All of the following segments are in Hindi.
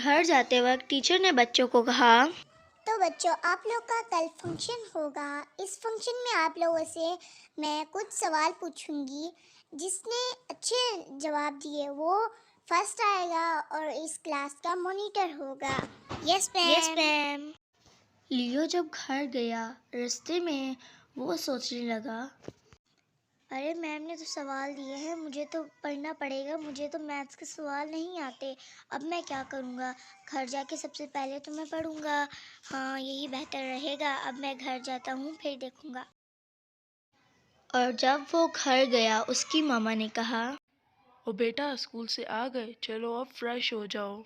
घर जाते वक्त टीचर ने बच्चों को कहा, तो बच्चों, आप लोग का कल फंक्शन होगा। इस फंक्शन में आप लोगों से मैं कुछ सवाल पूछूंगी। जिसने अच्छे जवाब दिए वो फर्स्ट आएगा और इस क्लास का मॉनिटर होगा। Yes yes ma'am. मैम। लियो जब घर गया, रास्ते में वो सोचने लगा, अरे मैम ने तो सवाल दिए हैं, मुझे तो पढ़ना पड़ेगा। मुझे तो मैथ्स के सवाल नहीं आते। अब मैं क्या करूँगा? घर जाके सबसे पहले तो मैं पढ़ूँगा। हाँ, यही बेहतर रहेगा। अब मैं घर जाता हूँ, फिर देखूँगा। और जब वो घर गया, उसकी मामा ने कहा, ओ बेटा, स्कूल से आ गए, चलो अब फ्रेश हो जाओ।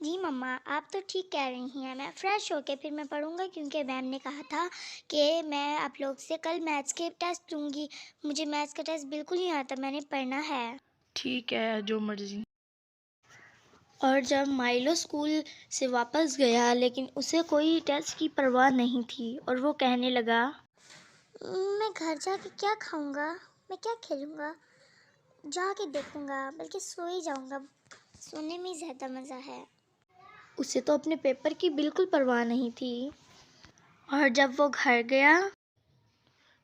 जी मम्मा, आप तो ठीक कह रही हैं। मैं फ़्रेश होके फिर मैं पढ़ूँगा, क्योंकि मैम ने कहा था कि मैं आप लोग से कल मैथ्स के टेस्ट दूँगी। मुझे मैथ्स का टेस्ट बिल्कुल नहीं आता, मैंने पढ़ना है। ठीक है, जो मर्जी। और जब माइलो स्कूल से वापस गया, लेकिन उसे कोई टेस्ट की परवाह नहीं थी और वो कहने लगा, मैं घर जाके क्या खाऊंगा? मैं क्या खेलूंगा? जाके देखूंगा, बल्कि सो ही जाऊंगा। सोने में ज़्यादा मज़ा है। उसे तो अपने पेपर की बिल्कुल परवाह नहीं थी। और जब वो घर गया,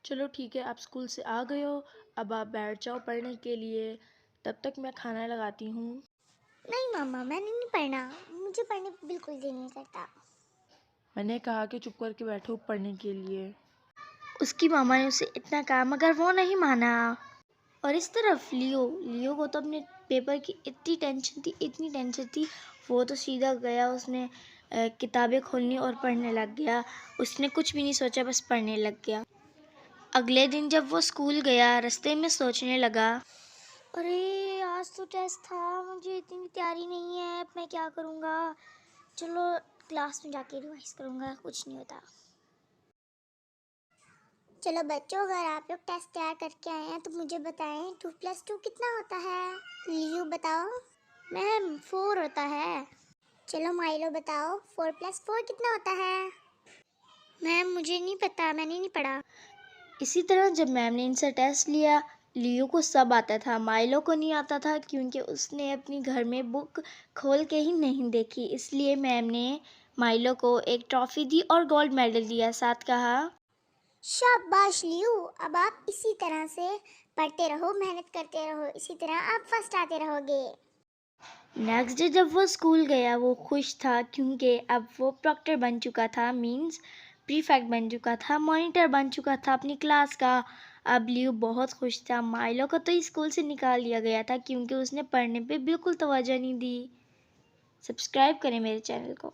चलो ठीक है, आप स्कूल से आ गए हो, अब आप बैठ जाओ पढ़ने के लिए। तब तक मैं खाना लगाती हूँ। नहीं मामा, मैंने नहीं पढ़ना। मुझे पढ़ने पे बिल्कुल दिल नहीं करता। मैंने कहा कि चुप करके बैठो पढ़ने के लिए। उसकी मामा ने उसे इतना कहा, मगर वो नहीं माना। और इस तरफ लियो को तो अपने पेपर की इतनी टेंशन थी, इतनी टेंशन थी। वो तो सीधा गया, उसने किताबें खोलनी और पढ़ने लग गया। उसने कुछ भी नहीं सोचा, बस पढ़ने लग गया। अगले दिन जब वो स्कूल गया, रास्ते में सोचने लगा, अरे आज तो टेस्ट था, मुझे इतनी तैयारी नहीं है, अब मैं क्या करूँगा? चलो क्लास में जाके रिवाइज करूँगा, कुछ नहीं होता। चलो बच्चों, अगर आप लोग टेस्ट तैयार करके आए हैं तो मुझे बताएं 2+2 कितना होता है। लियू बताओ। मैम 4 होता है। चलो माइलो बताओ 4+4 कितना होता है। मैम मुझे नहीं पता, मैंने नहीं पढ़ा। इसी तरह जब मैम ने इनसे टेस्ट लिया, लियो को सब आता था, माइलो को नहीं आता था, क्योंकि उसने अपनी घर में बुक खोल के ही नहीं देखी। इसलिए मैम ने माइलो को एक ट्रॉफी दी और गोल्ड मेडल दिया। साथ कहा, शाबाश लियू, अब आप इसी तरह से पढ़ते रहो, मेहनत करते रहो, इसी तरह आप फर्स्ट आते रहोगे। नेक्स्ट डे जब वो स्कूल गया, वो खुश था, क्योंकि अब वो प्रॉक्टर बन चुका था, मींस प्रीफेक्ट बन चुका था, मॉनिटर बन चुका था अपनी क्लास का। अब लियो बहुत खुश था। माइलो को तो स्कूल से निकाल दिया गया था, क्योंकि उसने पढ़ने पे बिल्कुल तवज्जो नहीं दी। सब्सक्राइब करें मेरे चैनल को।